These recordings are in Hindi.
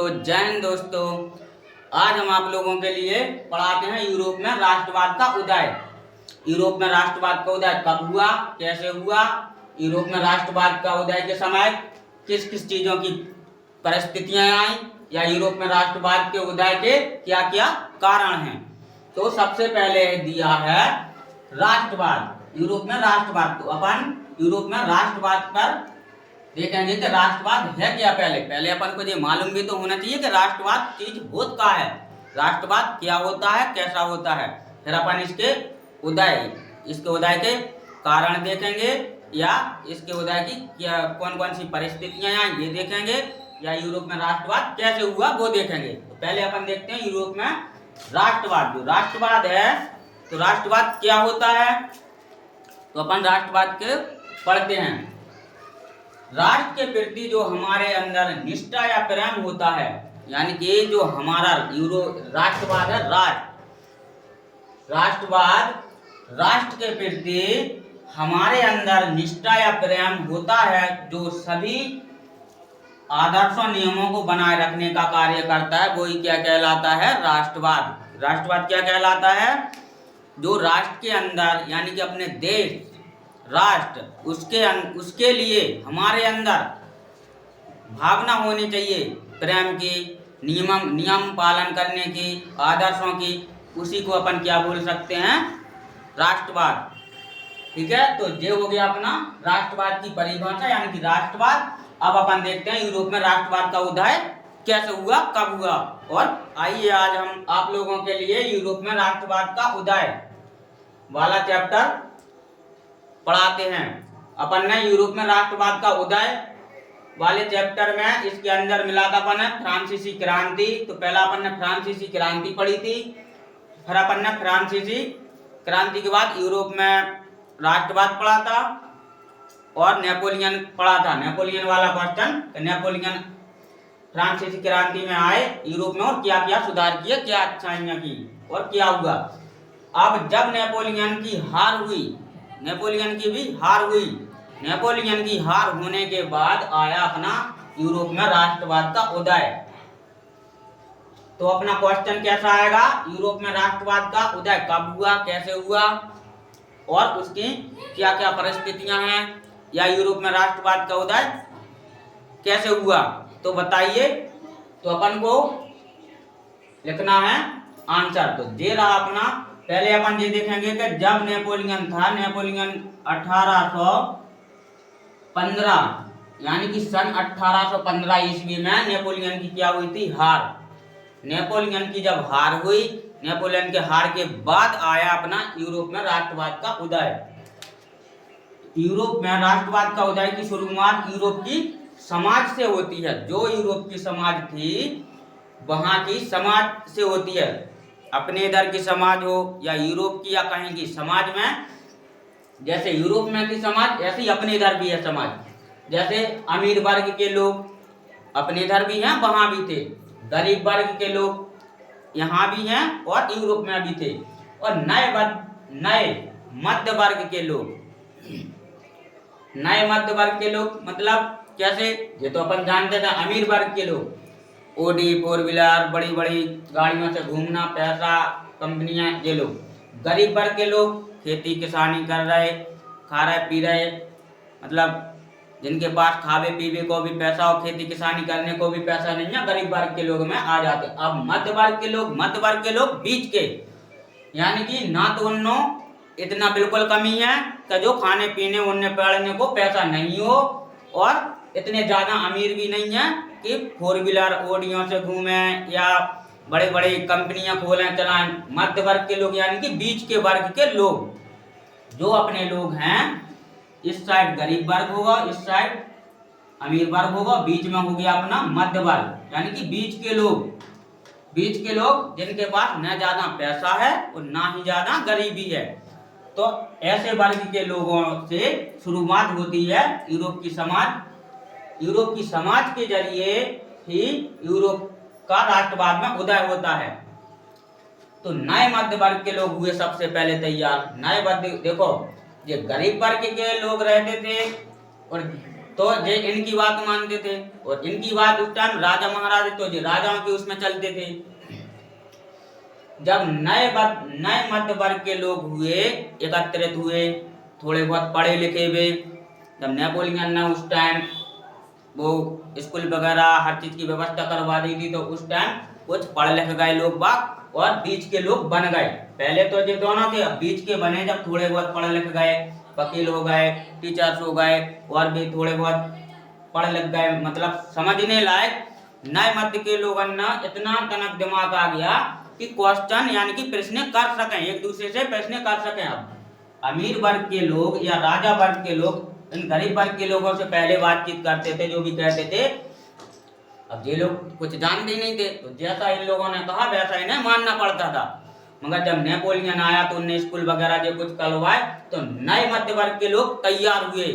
तो जय हिंद दोस्तों। आज हम आप लोगों के लिए पढ़ाते हैं यूरोप में राष्ट्रवाद का उदय। यूरोप में राष्ट्रवाद का उदय कब हुआ, कैसे हुआ, यूरोप में राष्ट्रवाद का उदय के समय किस किस चीजों की परिस्थितियां आई, या यूरोप में राष्ट्रवाद के उदय के क्या क्या कारण हैं। तो सबसे पहले दिया है राष्ट्रवाद। यूरोप में राष्ट्रवाद, तो अपन यूरोप में राष्ट्रवाद पर देखेंगे कि राष्ट्रवाद है क्या। पहले अपन को ये मालूम भी तो होना चाहिए कि राष्ट्रवाद चीज होता क्या है, राष्ट्रवाद क्या होता है, कैसा होता है। फिर अपन इसके उदय के कारण देखेंगे, या इसके उदय की क्या कौन कौन सी परिस्थितियां आई ये देखेंगे, या यूरोप में राष्ट्रवाद कैसे हुआ वो देखेंगे। तो पहले अपन देखते हैं यूरोप में राष्ट्रवाद। जो राष्ट्रवाद है, तो राष्ट्रवाद क्या होता है, तो अपन राष्ट्रवाद के पढ़ते हैं। राष्ट्र के प्रति जो हमारे अंदर निष्ठा या प्रेम होता है, यानी कि जो हमारा राष्ट्रवाद है, राष्ट्रवाद राष्ट्र के प्रति हमारे अंदर निष्ठा या प्रेम होता है, जो सभी आदर्शों नियमों को बनाए रखने का कार्य करता है, वही क्या कहलाता है, राष्ट्रवाद। राष्ट्रवाद क्या कहलाता है, जो राष्ट्र के अंदर यानी कि अपने देश राष्ट्र उसके लिए हमारे अंदर भावना होनी चाहिए प्रेम की, नियम पालन करने की, आदर्शों की, उसी को अपन क्या बोल सकते हैं, राष्ट्रवाद। ठीक है, तो ये हो गया अपना राष्ट्रवाद की परिभाषा यानी कि राष्ट्रवाद। अब अपन देखते हैं यूरोप में राष्ट्रवाद का उदय कैसे हुआ, कब हुआ। और आइए आज हम आप लोगों के लिए यूरोप में राष्ट्रवाद का उदय वाला चैप्टर पढ़ाते हैं। अपन ने यूरोप में राष्ट्रवाद का उदय वाले चैप्टर में इसके अंदर मिला था अपन ने फ्रांसीसी क्रांति। तो पहला अपन ने फ्रांसीसी क्रांति पढ़ी थी, फिर अपन ने फ्रांसीसी क्रांति के बाद यूरोप में राष्ट्रवाद पढ़ा था और नेपोलियन पढ़ा था। नेपोलियन वाला क्वेश्चन, नेपोलियन फ्रांसीसी क्रांति में आए यूरोप में और क्या क्या सुधार किए, क्या अच्छाइयाँ की और क्या हुआ। अब जब नेपोलियन की हार हुई, नेपोलियन की भी हार हुई, नेपोलियन की हार होने के बाद आया अपना यूरोप में राष्ट्रवाद का उदय। तो अपना क्वेश्चन कैसा आएगा, यूरोप में राष्ट्रवाद का उदय कब हुआ, कैसे हुआ और उसकी क्या क्या परिस्थितियां हैं, या यूरोप में राष्ट्रवाद का उदय कैसे हुआ, तो बताइए। तो अपन को लिखना है आंसर। तो ये रहा अपना, पहले अपन ये देखेंगे कि जब नेपोलियन था, नेपोलियन 1815 यानी कि सन 1815 ईस्वी में नेपोलियन की क्या हुई थी, हार। नेपोलियन की जब हार हुई, नेपोलियन के हार के बाद आया अपना यूरोप में राष्ट्रवाद का उदय। यूरोप में राष्ट्रवाद का उदय की शुरुआत यूरोप की समाज से होती है। जो यूरोप की समाज थी वहां की समाज से होती है। अपने इधर की समाज हो या यूरोप की या कहीं की समाज में, जैसे यूरोप में की समाज ऐसे ही अपने इधर भी है समाज। जैसे अमीर वर्ग के लोग अपने इधर भी हैं, वहां भी थे, गरीब वर्ग के लोग यहाँ भी हैं और यूरोप में भी थे, और नए मध्य वर्ग के लोग। नए मध्य वर्ग के लोग मतलब कैसे, ये तो अपन जानते थे। अमीर वर्ग के लोग ओडी, 4 व्हीलर, बड़ी बड़ी गाड़ियों से घूमना, पैसा, कंपनियां, ये लोग। गरीब वर्ग के लोग खेती किसानी कर रहे, खा रहे पी रहे, मतलब जिनके पास खावे पीवे को भी पैसा और खेती किसानी करने को भी पैसा नहीं है, गरीब वर्ग के लोग में आ जाते। अब मध्य वर्ग के लोग बीच के, यानी कि ना तो उन्नो इतना बिल्कुल कमी है कि जो खाने पीने उन्हें पढ़ने को पैसा नहीं हो, और इतने ज्यादा अमीर भी नहीं है कि 4 व्हीलर ओडियों से घूमे या बड़े बड़े कंपनियां खोलें चलाएं। मध्य वर्ग के लोग यानी कि बीच के वर्ग के लोग, जो अपने लोग हैं, इस साइड गरीब वर्ग होगा, इस साइड अमीर वर्ग होगा, बीच में हो गया अपना मध्य वर्ग यानी कि बीच के लोग जिनके पास न ज्यादा पैसा है और ना ही ज्यादा गरीबी है। तो ऐसे वर्ग के लोगों से शुरुआत होती है यूरोप की समाज। यूरोप की समाज के जरिए ही यूरोप का राष्ट्रवाद में उदय होता है। तो नए मध्य वर्ग के लोग हुए सबसे पहले तैयार। नए मध्य, देखो ये गरीब वर्ग के लोग रहते थे और तो ये इनकी बात मानते थे, और इनकी बात उस टाइम राजा महाराजा तो ये राजाओं के उसमें चलते थे। जब नए मध्य वर्ग के लोग हुए, एकत्रित हुए, थोड़े बहुत पढ़े लिखे हुए, जब नेपोलियन ने उस टाइम वो स्कूल वगैरह हर चीज की व्यवस्था करवा दी थी, तो उस टाइम कुछ पढ़ लिख गए लोग बाग और बीच के लोग बन गए। पहले तो ये दोनों थे, अब बीच के बने जब थोड़े बहुत पढ़ लिख गए, वकील हो गए, टीचर्स हो गए, और भी थोड़े बहुत पढ़ लिख गए, मतलब समझने लायक नए मध्य के लोगों ने इतना तनक दिमाग आ गया कि क्वेश्चन यानी कि प्रश्न कर सकें, एक दूसरे से प्रश्न कर सकें। अब अमीर वर्ग के लोग या राजा वर्ग के लोग इन गरीब वर्ग के लोगों से पहले बातचीत करते थे, जो भी कहते थे। अब ये लोग कुछ जानते ही नहीं थे, तो जैसा इन लोगों ने कहा वैसा इन्हें मानना पड़ता था। मगर जब नेपोलियन आया तो उनने स्कूल वगैरह जो कुछ करवाए, तो नए मध्य वर्ग के लोग तैयार हुए।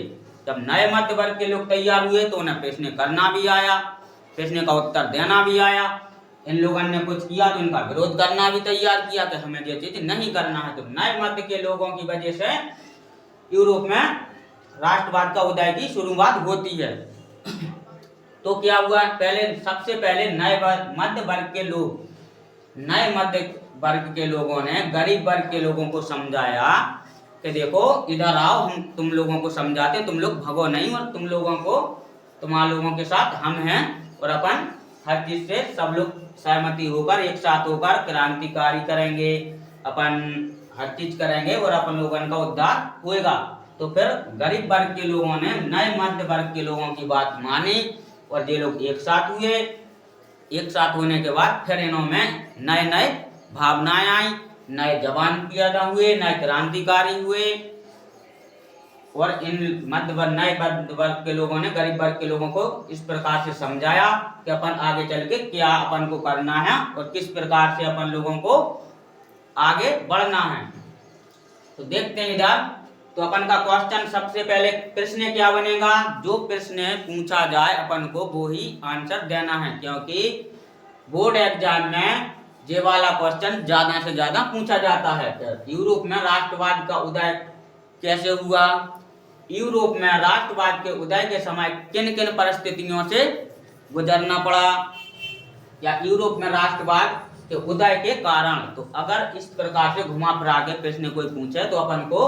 जब नए मध्य वर्ग के लोग तैयार हुए तो उन्हें प्रश्न करना भी आया, प्रश्न का उत्तर देना भी आया। इन लोगों ने कुछ किया तो इनका विरोध करना भी तैयार किया कि हमें ये चीज नहीं करना है। तो नए मध्य के लोगों की वजह से यूरोप में राष्ट्रवाद का उदय की शुरुआत होती है। तो क्या हुआ, पहले सबसे पहले नए मध्य वर्ग के लोग, नए मध्य वर्ग के लोगों ने गरीब वर्ग के लोगों को समझाया कि देखो इधर आओ, हम तुम लोगों को समझाते, तुम लोग भगो नहीं, और तुम लोगों को, तुम्हारे लोगों के साथ हम हैं, और अपन हर चीज से सब लोग सहमति होकर एक साथ होकर क्रांतिकारी करेंगे, अपन हर चीज करेंगे और अपन लोगों का उद्धार होएगा। तो फिर गरीब वर्ग के लोगों ने नए मध्य वर्ग के लोगों की बात मानी, और ये लोग एक साथ हुए। एक साथ होने के बाद फिर इन्होंने नए नए भावनाएं आई, नए जवान पैदा हुए, नए क्रांतिकारी हुए, और इन नए मध्य वर्ग के लोगों ने गरीब वर्ग के लोगों को इस प्रकार से समझाया कि अपन आगे चल के क्या अपन को करना है और किस प्रकार से अपन लोगों को आगे बढ़ना है। तो देखते हैं इधर, तो अपन का क्वेश्चन सबसे पहले प्रश्न क्या बनेगा, जो प्रश्न पूछा जाए अपन को वो ही आंसर देना है, क्योंकि बोर्ड एग्जाम में ये वाला क्वेश्चन ज्यादा से ज्यादा पूछा जाता है। यूरोप में राष्ट्रवाद का उदय कैसे हुआ, यूरोप में राष्ट्रवाद के उदय के समय किन किन परिस्थितियों से गुजरना पड़ा, या यूरोप में राष्ट्रवाद के उदय के कारण। तो अगर इस प्रकार से घुमा फिरा के प्रश्न कोई पूछे तो अपन को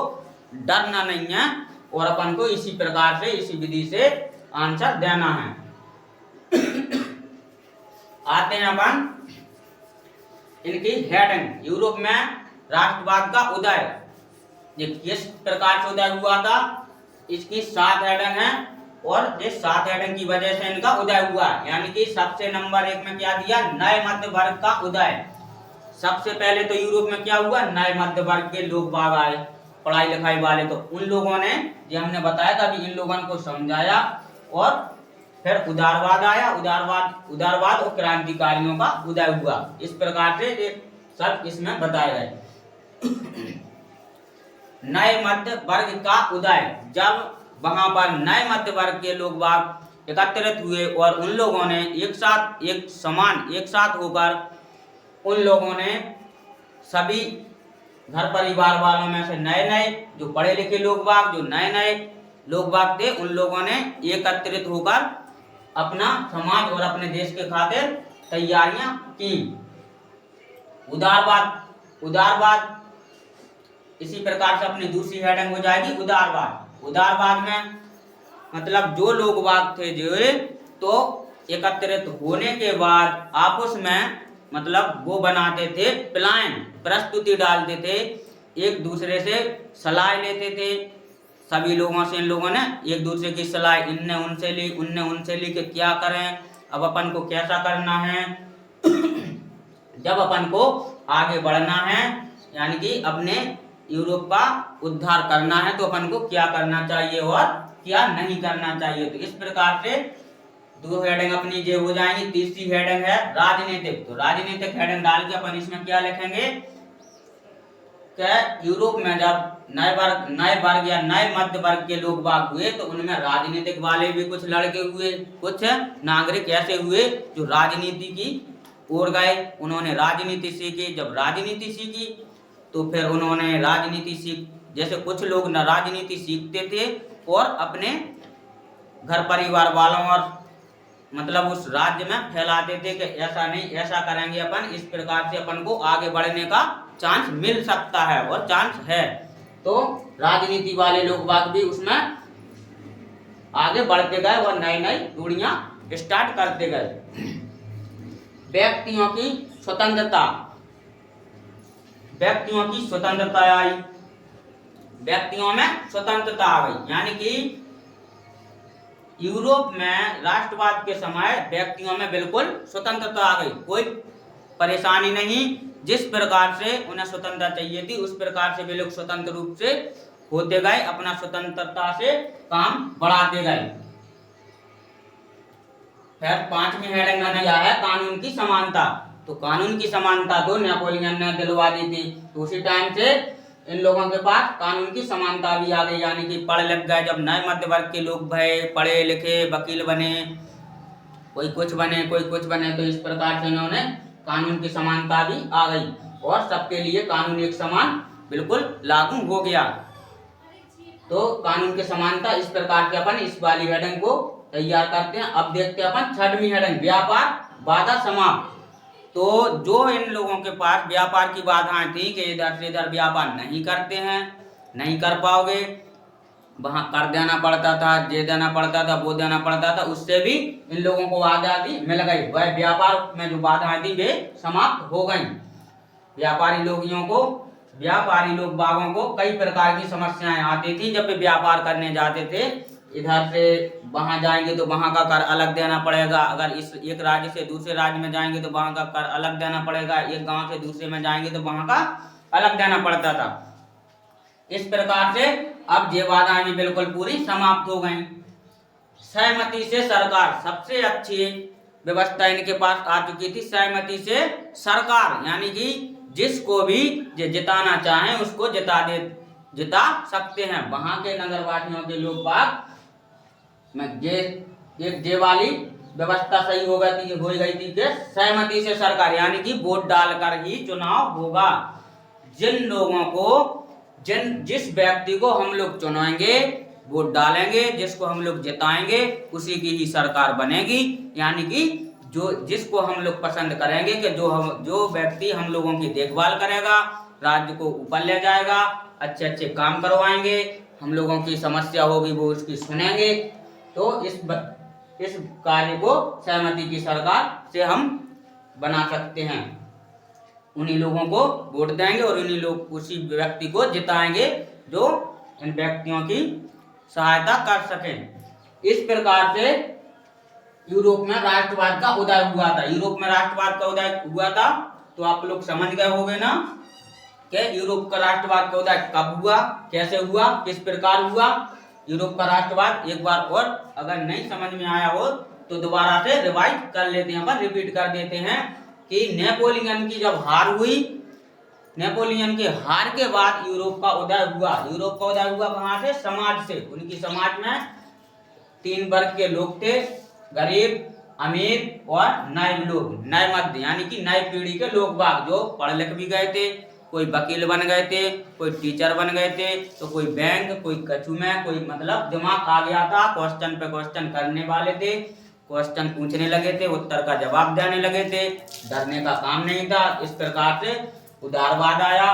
डरना नहीं है, और अपन को इसी प्रकार से, इसी विधि से आंसर देना है। आते हैं अपन इनकी हेडिंग। यूरोप में राष्ट्रवाद का उदय, ये किस प्रकार से उदय हुआ था, इसकी 7 हेडिंग है, और ये 7 हेडिंग की वजह से इनका उदय हुआ। यानी कि सबसे नंबर 1 में क्या दिया, नए मध्य वर्ग का उदय। सबसे पहले तो यूरोप में क्या हुआ, नए मध्य वर्ग के लोग बाग आए, पढ़ाई लिखाई वाले। तो उन लोगों ने, जो हमने बताया था, इन लोगों को समझाया, और फिर उदारवाद आया, उदारवाद और क्रांतिकारियों का उदय हुआ। इस प्रकार से ये सब इसमें बताए गए। नए मध्य वर्ग का उदय, जब वहां पर नए मध्य वर्ग के लोग बाग एकत्रित हुए और उन लोगों ने एक साथ होकर उन लोगों ने सभी घर परिवार वालों में से नए जो पढ़े लिखे लोग बाग, जो नए लोग बाग थे, उन लोगों ने एकत्रित होकर अपना समाज और अपने देश के खातिर तैयारियां की। उदारवाद इसी प्रकार से अपनी दूसरी हेडिंग हो जाएगी उदारवाद में मतलब जो लोग बाग थे जो तो एकत्रित होने के बाद आपस में मतलब वो बनाते थे प्लान, प्रस्तुति डालते थे, एक दूसरे से सलाह लेते थे। सभी लोगों से इन लोगों ने एक दूसरे की सलाह इनने उनसे ली, उनने उनसे ली कि क्या करें, अब अपन को कैसा करना है। जब अपन को आगे बढ़ना है यानी कि अपने यूरोप का उद्धार करना है तो अपन को क्या करना चाहिए और क्या नहीं करना चाहिए। तो इस प्रकार से 2 हेडिंग अपनी जो हो जाएंगी। तीसरी हेडिंग है राजनीतिक। तो राजनीतिक हेडिंग डाल के अपन इसमें क्या लिखेंगे कि यूरोप में जब नए वर्ग या नए मध्य वर्ग के लोग बाग हुए तो उनमें राजनीतिक वाले भी कुछ लड़के हुए, कुछ नागरिक ऐसे हुए जो राजनीति की ओर गए। उन्होंने राजनीति सीखी। जब राजनीति सीखी तो फिर उन्होंने राजनीति जैसे कुछ लोग न राजनीति सीखते थे और अपने घर परिवार वालों और मतलब उस राज्य में फैलाते थे कि ऐसा नहीं, ऐसा करेंगे अपन, इस प्रकार से अपन को आगे बढ़ने का चांस मिल सकता है और चांस है। तो राजनीति वाले लोग बाग भी उसमें आगे बढ़ते गए और नई नई दूरियां स्टार्ट करते गए। व्यक्तियों की स्वतंत्रता, व्यक्तियों की स्वतंत्रता आई, व्यक्तियों में स्वतंत्रता आ गई, यानी कि यूरोप में राष्ट्रवाद के समय व्यक्तियों में बिल्कुल स्वतंत्रता आ गई, कोई परेशानी नहीं। जिस प्रकार से उन्हें स्वतंत्रता चाहिए थी उस प्रकार से वे लोग स्वतंत्र रूप से होते गए, अपना स्वतंत्रता से काम बढ़ाते गए। फिर 5वीं हेडिंग में दिया है कानून की समानता। तो कानून की समानता तो नेपोलियन ने दिलवा दी थी, तो उसी टाइम से इन लोगों के पास कानून की समानता भी आ गई, यानी कि पढ़ लिख गए। जब नए मध्य वर्ग के लोग भय, पढ़े लिखे वकील बने, कोई कुछ बने कोई कुछ बने, तो इस प्रकार से इन्होंने कानून की समानता भी आ गई और सबके लिए कानून एक समान बिल्कुल लागू हो गया। तो कानून की समानता इस प्रकार से अपन इस वाली हेडिंग को तैयार करते हैं। अब देखते हैं अपन 6वीं हेडिंग, व्यापार बाधा समाप्त। तो जो इन लोगों के पास व्यापार की बाधाएं थी कि इधर से इधर व्यापार नहीं करते हैं, नहीं कर पाओगे, वहां कर देना पड़ता था, ये देना पड़ता था, वो देना पड़ता था, उससे भी इन लोगों को आजादी मिल गई। वह व्यापार में जो बाधाएं थी वे समाप्त हो गई। व्यापारी लोग बागों को कई प्रकार की समस्याएं आती थी जब वे व्यापार करने जाते थे। इधर से वहां जाएंगे तो वहां का कर अलग देना पड़ेगा, अगर इस एक राज्य से दूसरे राज्य में जाएंगे तो वहां का कर अलग देना पड़ेगा, एक गांव से दूसरे में जाएंगे तो वहां का अलग देना पड़ता था। इस प्रकार से अब ये बाधाएं भी बिल्कुल पूरी समाप्त हो गई। सहमति से सरकार, सबसे अच्छी व्यवस्था इनके पास आ चुकी थी। सहमति से सरकार, यानी कि जिसको भी जिताना चाहें उसको जिता सकते हैं। वहां के नगरवासियों के लोग बाग में ये वाली व्यवस्था सही हो गई थी कि सहमति से सरकार, यानी कि वोट डालकर ही चुनाव होगा। जिन लोगों को जिस व्यक्ति को हम लोग चुनेंगे, वोट डालेंगे, जिसको हम लोग जिताएंगे उसी की ही सरकार बनेगी। यानी कि जिसको हम लोग पसंद करेंगे कि जो व्यक्ति हम लोगों की देखभाल करेगा, राज्य को ऊपर ले जाएगा, अच्छे अच्छे काम करवाएंगे, हम लोगों की समस्या होगी वो उसकी सुनेंगे, तो इस कार्य को सहमति की सरकार से हम बना सकते हैं। उन्हीं लोगों को वोट देंगे और उन्हीं लोग उसी व्यक्ति को जिताएंगे जो इन व्यक्तियों की सहायता कर सकें। इस प्रकार से यूरोप में राष्ट्रवाद का उदय हुआ था। यूरोप में राष्ट्रवाद का उदय हुआ था तो आप लोग समझ गए होंगे ना कि यूरोप का राष्ट्रवाद का उदय कब हुआ, कैसे हुआ, किस प्रकार हुआ। यूरोप का राष्ट्रवाद एक बार और अगर नहीं समझ में आया हो तो दोबारा से रिवाइज कर लेते हैं, रिपीट कर देते हैं कि नेपोलियन की जब हार हुई, नेपोलियन के हार के बाद यूरोप का उदय हुआ। यूरोप का उदय हुआ कहाँ से? समाज से। उनकी समाज में 3 वर्ग के लोग थे, गरीब, अमीर और नए लोग, नए मध्य, यानी कि नई पीढ़ी के लोग बाग जो पढ़ लिख भी गए थे, कोई वकील बन गए थे, कोई टीचर बन गए थे, तो कोई बैंक, कोई कछु में, कोई मतलब दिमाग आ गया था, क्वेश्चन पे क्वेश्चन करने वाले थे, क्वेश्चन पूछने लगे थे, उत्तर का जवाब देने लगे थे, डरने का काम नहीं था। इस प्रकार से उदारवाद आया।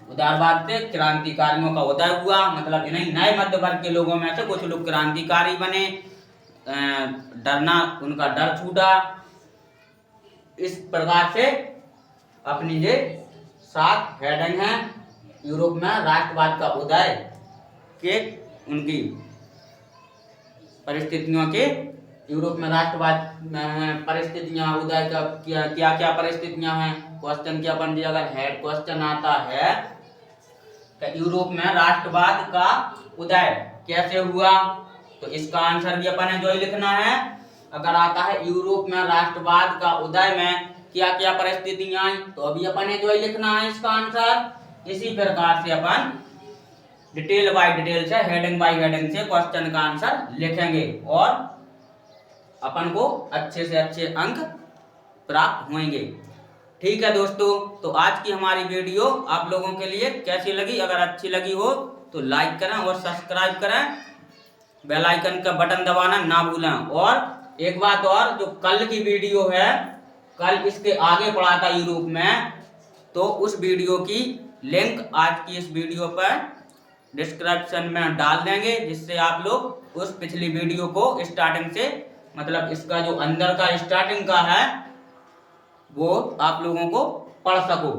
उदारवाद से क्रांतिकारियों का उदय हुआ, मतलब इन्हीं नए मध्य वर्ग के लोगों में से कुछ लोग क्रांतिकारी बने, डरना उनका डर छूटा। इस प्रकार से अपनी ये 7 हेडिंग है यूरोप में राष्ट्रवाद का उदय के उनकी परिस्थितियों के। यूरोप में राष्ट्रवाद में परिस्थितियां उदय का क्या क्या परिस्थितियां हैं, क्वेश्चन क्या बन दिया। अगर हेड क्वेश्चन आता है कि यूरोप में राष्ट्रवाद का उदय कैसे हुआ, तो इसका आंसर भी अपन जो ही लिखना है। अगर आता है यूरोप में राष्ट्रवाद का उदय में क्या क्या परिस्थितियां आई, तो अभी अपन जो ही लिखना है इसका आंसर। इसी प्रकार से अपन डिटेल बाय डिटेल से, हेडिंग बाय हेडिंग से क्वेश्चन का आंसर लिखेंगे और अपन को अच्छे से अच्छे अंक प्राप्त होंगे। ठीक है दोस्तों, तो आज की हमारी वीडियो आप लोगों के लिए कैसी लगी? अगर अच्छी लगी हो तो लाइक करें और सब्सक्राइब करें बेल आइकन का बटन दबाना ना भूलें। और एक बात और, जो कल की वीडियो है, कल इसके आगे पढ़ा था यूरोप में, तो उस वीडियो की लिंक आज की इस वीडियो पर डिस्क्रिप्शन में डाल देंगे, जिससे आप लोग उस पिछली वीडियो को स्टार्टिंग से, मतलब इसका जो अंदर का स्टार्टिंग का है, वो आप लोगों को पढ़ सको।